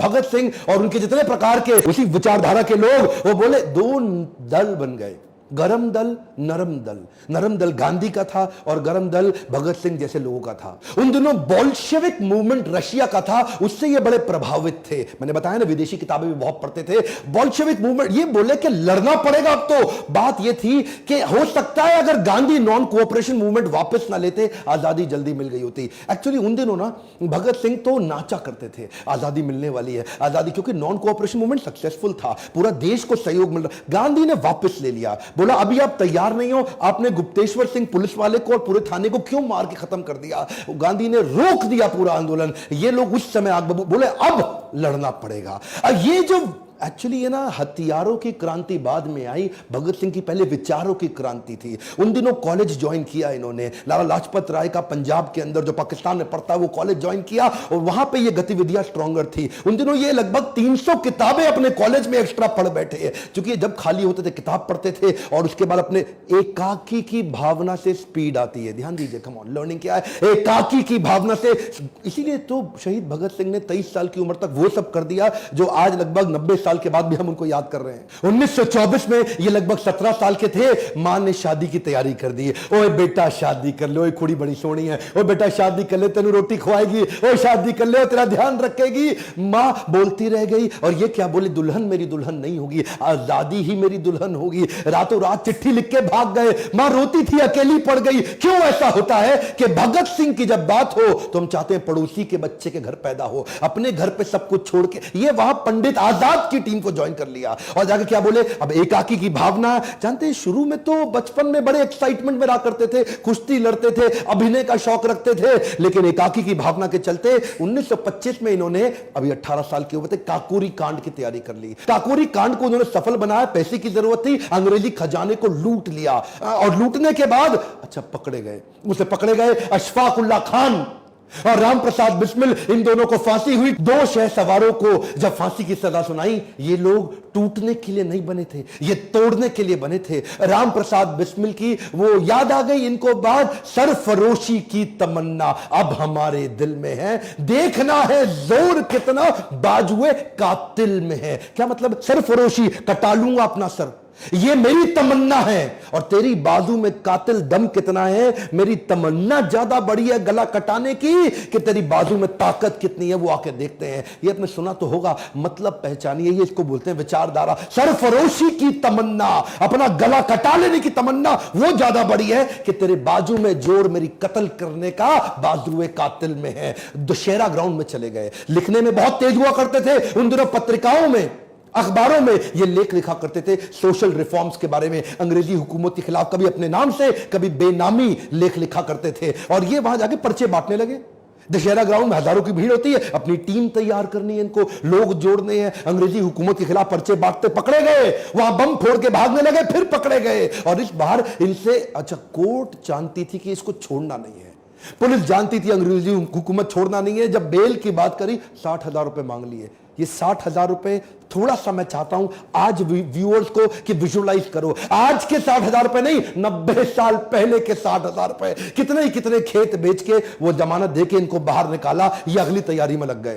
भगत सिंह और उनके जितने प्रकार के उसी विचारधारा के लोग, वो बोले दो दल बन गए, गरम दल, नरम दल। नरम दल गांधी का था और गरम दल भगत सिंह जैसे लोगों का था। उन दिनों बोल्शेविक मूवमेंट रशिया का था, उससे ये बड़े प्रभावित थे। मैंने बताया ना, विदेशी किताबें भी बहुत पढ़ते थे। बोल्शेविक मूवमेंट, ये बोले कि लड़ना पड़ेगा। अब तो बात ये थी कि हो सकता है अगर गांधी नॉन कोऑपरेशन मूवमेंट वापस ना लेते, आजादी जल्दी मिल गई होती। एक्चुअली उन दिनों ना भगत सिंह तो नाचा करते थे, आजादी मिलने वाली है, आजादी, क्योंकि नॉन कोऑपरेशन मूवमेंट सक्सेसफुल था, पूरा देश को सहयोग मिल रहा। गांधी ने वापस ले लिया, बोला अभी आप तैयार नहीं हो, आपने गुप्तेश्वर सिंह पुलिस वाले को और पूरे थाने को क्यों मार के खत्म कर दिया। गांधी ने रोक दिया पूरा आंदोलन। ये लोग उस समय आग बोले अब लड़ना पड़ेगा। ये जो एक्चुअली ये ना हथियारों की क्रांति बाद में आई, भगत सिंह की पहले विचारों की क्रांति थी। उन दिनों कॉलेज ज्वाइन किया इन्होंने, लाला लाजपत राय का पंजाब के अंदर जो पाकिस्तान में पढ़ता है वो कॉलेज ज्वाइन किया और वहां पे ये गतिविधियां स्ट्रॉन्गर थी। उन दिनों ये लगभग 300 किताबें अपने कॉलेज में एक्स्ट्रा पढ़ बैठे हैं, क्योंकि जब खाली होते थे किताब पढ़ते थे और उसके बाद अपने एकाकी की भावना से स्पीड आती है। ध्यान दीजिए, कम ऑन, लर्निंग क्या है, एकाकी की भावना से। इसीलिए तो शहीद भगत सिंह ने 23 साल की उम्र तक वो सब कर दिया जो आज लगभग 90 साल के बाद भी हम उनको याद कर रहे हैं। 1924 में ये लगभग 17 साल के थे, मां ने शादी की तैयारी कर दी। ओए बेटा शादी कर ले, ओए कुड़ी बड़ी सोनी है, ओए बेटा शादी कर ले, तेनू रोटी खवाएगी, ओए शादी कर ले, तेरा ध्यान रखेगी। मां बोलती रह गई और ये क्या बोले, दुल्हन मेरी दुल्हन नहीं होगी, आजादी ही मेरी दुल्हन होगी। रातों रात चिट्ठी लिख के भाग गए, मां रोती थी, अकेली पड़ गई। क्यों ऐसा होता है कि भगत सिंह की जब बात हो तो हम चाहते हैं पड़ोसी के बच्चे के घर पैदा हो, अपने घर पे सब कुछ छोड़ के। ये वहां पंडित आजाद की टीम को ज्वाइन कर लिया और जाके क्या बोले, अब एकाकी की भावना। जानते हैं शुरू में तो बचपन में बड़े एक्साइटमेंट में रहा करते थे, कुश्ती लड़ते थे, अभिनय का शौक रखते थे, लेकिन एकाकी की भावना के चलते 1925 में इन्होंने, अभी 18 साल के हुए थे, काकोरी कांड की तैयारी कर ली। काकोरी कांड को उन्होंने सफल बनाया, पैसे की जरूरत थी, अंग्रेजी खजाने को लूट लिया और लूटने के बाद अच्छा पकड़े गए, उसे पकड़े गए अशफाक उल्लाह खान और राम प्रसाद बिस्मिल, इन दोनों को फांसी हुई। 2 शह सवारों को जब फांसी की सजा सुनाई, ये लोग टूटने के लिए नहीं बने थे, ये तोड़ने के लिए बने थे। राम प्रसाद बिस्मिल की वो याद आ गई इनको बात, सरफरोशी की तमन्ना अब हमारे दिल में है, देखना है जोर कितना बाजुए कातिल में है। क्या मतलब, सरफरोशी, कटा लूंगा अपना सर, ये मेरी तमन्ना है, और तेरी बाजू में कातिल दम कितना है, मेरी तमन्ना ज्यादा बड़ी है गला कटाने की कि तेरी बाजू में ताकत कितनी है, वो आके देखते हैं। ये आपने सुना तो होगा, मतलब पहचानिए, ये इसको बोलते हैं विचारधारा। सरफरोशी की तमन्ना, अपना गला कटा लेने की तमन्ना, वो ज्यादा बड़ी है कि तेरे बाजू में जोर मेरी कत्ल करने का बाजुए कातिल में है। दशहरा ग्राउंड में चले गए, लिखने में बहुत तेज हुआ करते थे उन दिनों, पत्रिकाओं में, अखबारों में ये लेख लिखा करते थे सोशल रिफॉर्म्स के बारे में, अंग्रेजी हुकूमत के खिलाफ, कभी अपने नाम से कभी बेनामी लेख लिखा करते थे और ये वहां जाके पर्चे बांटने लगे। दशहरा ग्राउंड में हजारों की भीड़ होती है, अपनी टीम तैयार करनी है, इनको लोग जोड़ने हैं, अंग्रेजी हुकूमत के खिलाफ पर्चे बांटते पकड़े गए, वहां बम फोड़ के भागने लगे, फिर पकड़े गए। और इस बार इनसे अच्छा कोर्ट जानती थी कि इसको छोड़ना नहीं है, पुलिस जानती थी अंग्रेजी हुकूमत छोड़ना नहीं है। जब बेल की बात करी, 60,000 रुपए मांग लिए। ये 60,000 रुपए थोड़ा सा मैं चाहता हूं आज व्यूअर्स को कि विजुअलाइज करो, आज के 60,000 रुपए नहीं, 90 साल पहले के 60,000 रुपए। कितने ही कितने खेत बेच के वो जमानत देके इनको बाहर निकाला, ये अगली तैयारी में लग गए।